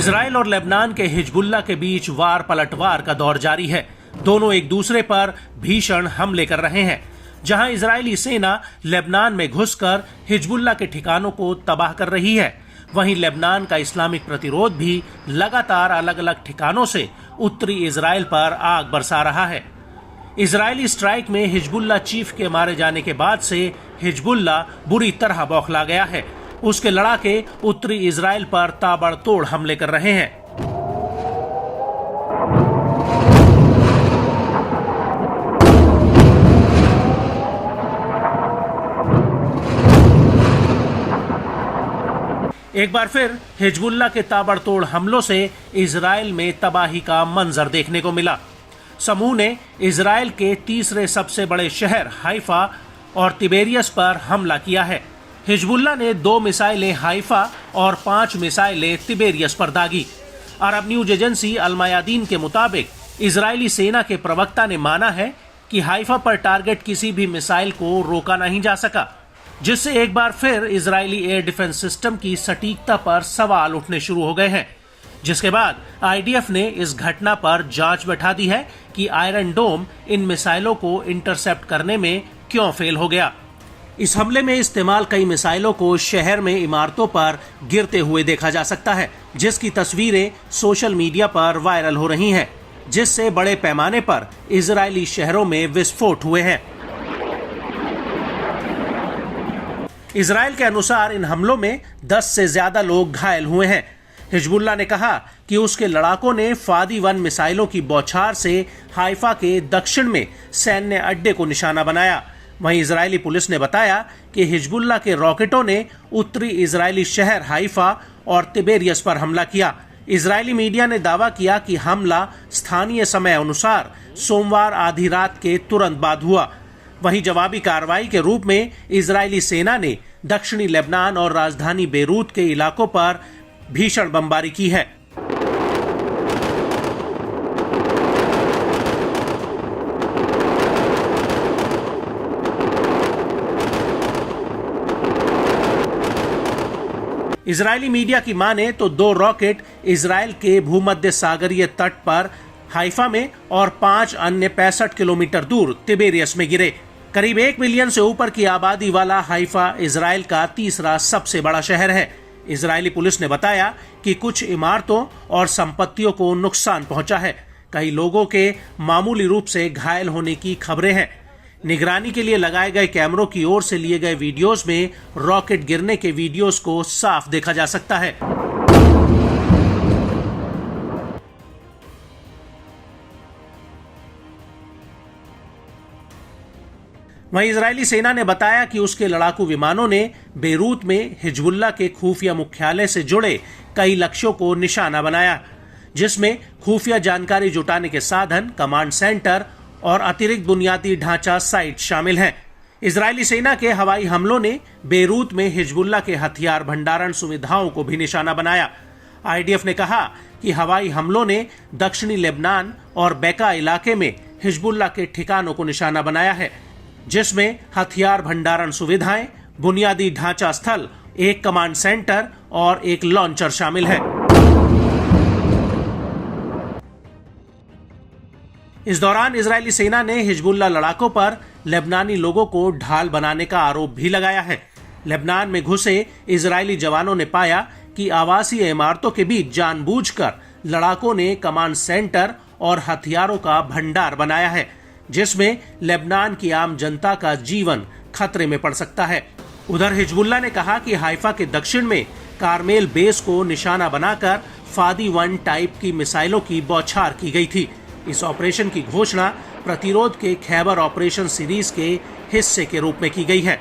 Israel और Lebanon के Hezbollah के बीच वार पलटवार का दौर जारी है। दोनों एक दूसरे पर भीषण हमले कर रहे हैं। जहां इजरायली सेना लेबनान में घुसकर हिजबुल्लाह के ठिकानों को तबाह कर रही है, वहीं लेबनान का इस्लामिक प्रतिरोध भी लगातार अलग अलग ठिकानों से उत्तरी इजराइल पर आग बरसा रहा है। इजरायली स्ट्राइक में हिजबुल्लाह चीफ के मारे जाने के बाद से हिजबुल्लाह बुरी तरह बौखला गया है। उसके लड़ाके उत्तरी इजराइल पर ताबड़तोड़ हमले कर रहे हैं। एक बार फिर हिजबुल्लाह के ताबड़तोड़ हमलों से इजराइल में तबाही का मंजर देखने को मिला। समूह ने इजराइल के तीसरे सबसे बड़े शहर हाइफा और तिबेरियस पर हमला किया है। हिजबुल्लाह ने 2 मिसाइलें हाइफा और 5 मिसाइलें तिबेरियस पर दागी। अरब न्यूज एजेंसी अल मयादीन के मुताबिक इजरायली सेना के प्रवक्ता ने माना है कि हाइफा पर टारगेट किसी भी मिसाइल को रोका नहीं जा सका, जिससे एक बार फिर इजरायली एयर डिफेंस सिस्टम की सटीकता पर सवाल उठने शुरू हो गए हैं। जिसके बाद आईडीएफ ने इस घटना पर जांच बैठा दी है कि आयरन डोम इन मिसाइलों को इंटरसेप्ट करने में क्यों फेल हो गया। इस हमले में इस्तेमाल कई मिसाइलों को शहर में इमारतों पर गिरते हुए देखा जा सकता है, जिसकी तस्वीरें सोशल मीडिया पर वायरल हो रही हैं, जिससे बड़े पैमाने पर इजरायली शहरों में विस्फोट हुए हैं। इजराइल के अनुसार इन हमलों में 10 से ज्यादा लोग घायल हुए हैं। हिजबुल्लाह ने कहा कि उसके लड़ाकों ने फादी 1 मिसाइलों की बौछार से हाइफा के दक्षिण में सैन्य अड्डे को निशाना बनाया। वहीं इजरायली पुलिस ने बताया कि हिजबुल्लाह के रॉकेटों ने उत्तरी इजरायली शहर हाइफा और तिबेरियस पर हमला किया। इजरायली मीडिया ने दावा किया कि हमला स्थानीय समय अनुसार सोमवार आधी रात के तुरंत बाद हुआ। वहीं जवाबी कार्रवाई के रूप में इजरायली सेना ने दक्षिणी लेबनान और राजधानी बेरूत के इलाकों पर भीषण बमबारी की है। इजरायली मीडिया की माने तो 2 रॉकेट इजराइल के भूमध्य सागरीय तट पर हाइफा में और 5 अन्य 65 किलोमीटर दूर तिबेरियस में गिरे। करीब 1 मिलियन से ऊपर की आबादी वाला हाइफा इजराइल का तीसरा सबसे बड़ा शहर है। इजरायली पुलिस ने बताया कि कुछ इमारतों और संपत्तियों को नुकसान पहुंचा है। कई लोगों के मामूली रूप से घायल होने की खबरें हैं। निगरानी के लिए लगाए गए कैमरों की ओर से लिए गए वीडियोस में रॉकेट गिरने के वीडियोस को साफ देखा जा सकता है। वहीं इजरायली सेना ने बताया कि उसके लड़ाकू विमानों ने बेरूत में हिजबुल्लाह के खुफिया मुख्यालय से जुड़े कई लक्ष्यों को निशाना बनाया, जिसमें खुफिया जानकारी जुटाने के साधन, कमांड सेंटर और अतिरिक्त बुनियादी ढांचा साइट शामिल हैं। इजरायली सेना के हवाई हमलों ने बेरूत में हिजबुल्लाह के हथियार भंडारण सुविधाओं को भी निशाना बनाया। आईडीएफ ने कहा कि हवाई हमलों ने दक्षिणी लेबनान और बेका इलाके में हिजबुल्लाह के ठिकानों को निशाना बनाया है, जिसमें हथियार भंडारण सुविधाएं, बुनियादी ढांचा स्थल, एक कमांड सेंटर और एक लॉन्चर शामिल है। इस दौरान इजरायली सेना ने हिजबुल्लाह लड़ाकों पर लेबनानी लोगों को ढाल बनाने का आरोप भी लगाया है। लेबनान में घुसे इजरायली जवानों ने पाया कि आवासीय इमारतों के बीच जानबूझकर लड़ाकों ने कमांड सेंटर और हथियारों का भंडार बनाया है, जिसमें लेबनान की आम जनता का जीवन खतरे में पड़ सकता है। उधर हिजबुल्लाह ने कहा कि हाइफा के दक्षिण में कारमेल बेस को निशाना बनाकर फादी 1 टाइप की मिसाइलों की बौछार की गई थी। इस ऑपरेशन की घोषणा प्रतिरोध के खैबर ऑपरेशन सीरीज के हिस्से के रूप में की गई है।